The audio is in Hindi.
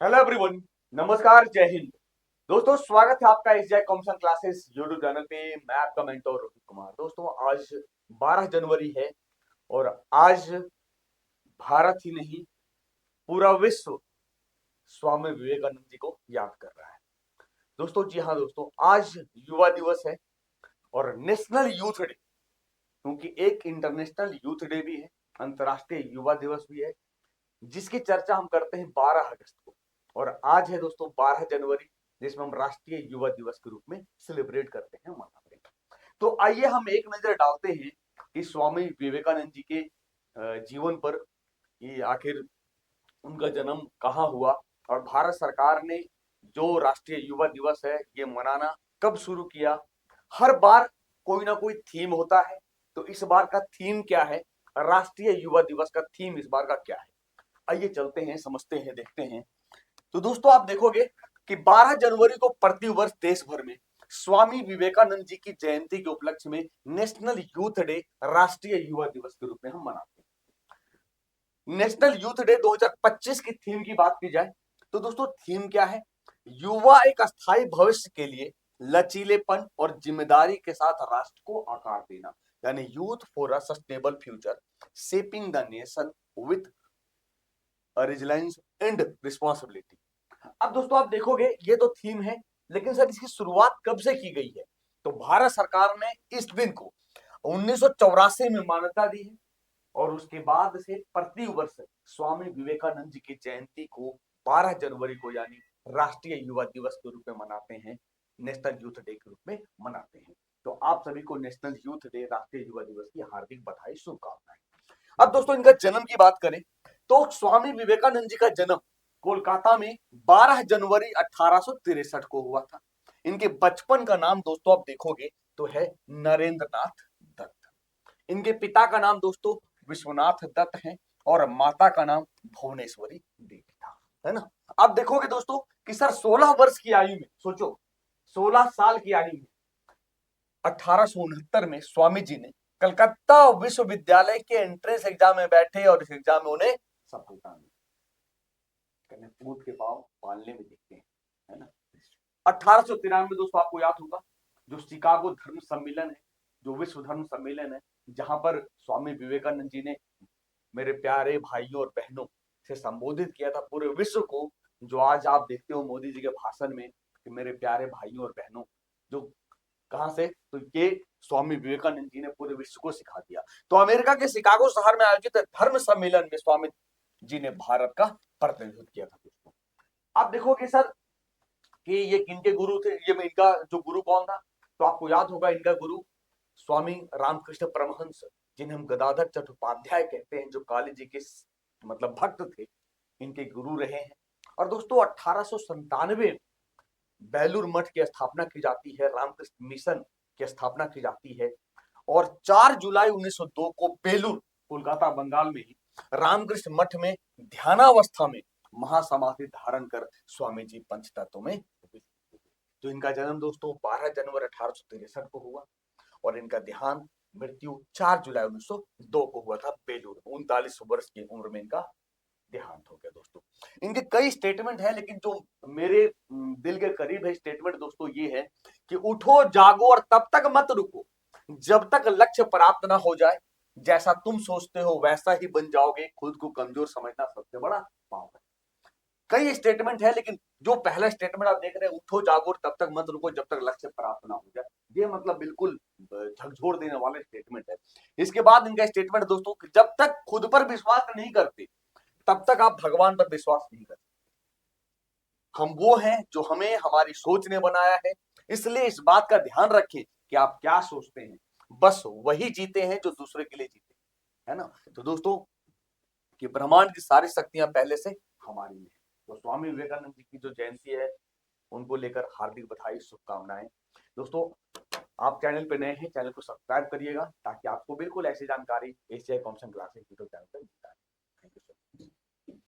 Hello everyone. नमस्कार, जय हिंद। दोस्तों, स्वागत है आपका एसजीआई कॉम्सन क्लासेस यूट्यूब चैनल पे। मैं आपका मेंटोर रोहित कुमार। दोस्तों, आज 12 जनवरी है और आज भारत ही नहीं, पूरा विश्व स्वामी विवेकानंद जी को याद कर रहा है। दोस्तों, जी हाँ दोस्तों, आज युवा दिवस है और नेशनल यूथ डे, क्योंकि एक इंटरनेशनल यूथ डे भी है, अंतर्राष्ट्रीय युवा दिवस भी है, जिसकी चर्चा हम करते हैं 12 अगस्त को। और आज है दोस्तों 12 जनवरी, जिसमें हम राष्ट्रीय युवा दिवस के रूप में सेलिब्रेट करते हैं, मनाते हैं। तो आइए हम एक नजर डालते हैं कि स्वामी विवेकानंद जी के जीवन पर, कि आखिर उनका जन्म कहाँ हुआ और भारत सरकार ने जो राष्ट्रीय युवा दिवस है ये मनाना कब शुरू किया। हर बार कोई ना कोई थीम होता है, तो इस बार का थीम क्या है, राष्ट्रीय युवा दिवस का थीम इस बार का क्या है। आइए चलते हैं, समझते हैं, देखते हैं। तो दोस्तों, आप देखोगे कि 12 जनवरी को प्रतिवर्ष देश भर में स्वामी विवेकानंद जी की जयंती के उपलक्ष्य में नेशनल यूथ डे, राष्ट्रीय युवा दिवस के रूप में हम मनाते हैं। नेशनल यूथ डे 2025 की थीम की बात की जाए तो दोस्तों, थीम क्या है? युवा एक अस्थायी भविष्य के लिए लचीलेपन और जिम्मेदारी के साथ राष्ट्र को आकार देना, यानी youth for a sustainable future, shaping the nation with resilience and responsibility. अब दोस्तों, आप देखोगे ये तो थीम है, लेकिन सर इसकी शुरुआत कब से की गई है? तो भारत सरकार ने इस दिन को 1984 में मान्यता दी है और उसके बाद से प्रति वर्ष स्वामी विवेकानंद जी की जयंती को 12 जनवरी को, यानी राष्ट्रीय युवा दिवस के रूप में मनाते हैं, नेशनल यूथ डे के रूप में मनाते हैं। तो आप सभी को नेशनल यूथ डे, राष्ट्रीय युवा दिवस की हार्दिक बधाई, शुभकामनाएं। अब दोस्तों, इनका जन्म की बात करें तो स्वामी विवेकानंद जी का जन्म कोलकाता में 12 जनवरी 1863 को हुआ था। इनके बचपन का नाम दोस्तों आप देखोगे तो है नरेंद्र नाथ दत्त। इनके पिता का नाम दोस्तों विश्वनाथ दत्त है और माता का नाम भुवनेश्वरी देवी था, है ना। अब देखोगे दोस्तों कि सर 16 वर्ष की आयु में, सोचो 16 साल की आयु में 1869 में स्वामी जी ने कलकत्ता विश्वविद्यालय के एंट्रेंस एग्जाम में बैठे और इस एग्जाम में उन्हें सफलता मिली। कहने पूत के पांव पालने में दिखते हैं, है ना। 1893 दोस्तों आपको याद होगा, जो शिकागो धर्म सम्मेलन है, जो विश्व धर्म सम्मेलन है, जहां पर स्वामी विवेकानंद जी ने मेरे प्यारे भाइयों और बहनों से संबोधित किया था पूरे विश्व को। जो आज आप देखते हो मोदी जी के भाषण में कि मेरे प्यारे भाइयों और बहनों, जो कहां से, तो ये स्वामी विवेकानंद जी ने पूरे विश्व को सिखा दिया। तो अमेरिका के शिकागो शहर में आयोजित धर्म सम्मेलन में स्वामी जी ने भारत का प्रतिनिधित्व किया था दोस्तों। आप देखोगे सर कि ये किनके गुरु थे, ये इनका जो गुरु कौन था, तो आपको याद होगा इनका गुरु स्वामी रामकृष्ण परमहंस, जिन्हें हम गदाधर चट्टोपाध्याय कहते हैं, जो काली जी के मतलब भक्त थे, इनके गुरु रहे हैं। और दोस्तों 1897 में बेलूर मठ की स्थापना की जाती है, रामकृष्ण मिशन की स्थापना की जाती है और 4 जुलाई 1902 को बेलूर, कोलकाता बंगाल में ही रामकृष्ण मठ में ध्यानावस्था में महासमाधि धारण कर स्वामी जी पंचतत्व में। तो इनका जन्म दोस्तों 12 जनवरी 1863 को हुआ और इनका देहांत, मृत्यु 4 जुलाई 1902 को हुआ था बेलूर। 39 वर्ष की उम्र में इनका देहांत हो गया दोस्तों। इनके कई स्टेटमेंट है, लेकिन जो मेरे दिल के करीब है स्टेटमेंट दोस्तों ये है कि उठो जागो और तब तक मत रुको जब तक लक्ष्य प्राप्त ना हो जाए। जैसा तुम सोचते हो वैसा ही बन जाओगे, खुद को कमजोर समझना सबसे बड़ा पाप है। कई स्टेटमेंट है, लेकिन जो पहला स्टेटमेंट आप देख रहे हैं, उठो जागो तब तक मत रुको जब तक लक्ष्य प्राप्त ना हो जाए, ये मतलब बिल्कुल झकझोर देने वाला स्टेटमेंट है। इसके बाद इनका स्टेटमेंट दोस्तों, जब तक खुद पर विश्वास नहीं करते तब तक आप भगवान पर विश्वास नहीं करते। हम वो हैं जो हमें हमारी सोच ने बनाया है, इसलिए इस बात का ध्यान रखें कि आप क्या सोचते हैं, बस वही जीते हैं जो दूसरे के लिए जीते, है ना। तो दोस्तों, कि ब्रह्मांड की सारी शक्तियां पहले से हमारी में है। तो स्वामी विवेकानंद जी की जो जयंती है उनको लेकर हार्दिक बधाई, शुभकामनाएं। दोस्तों, आप चैनल पे नए हैं, चैनल को सब्सक्राइब करिएगा ताकि आपको बिल्कुल ऐसी जानकारी एशिया कॉम्सन क्लासेस यूट्यूब चैनल पर मिलता है।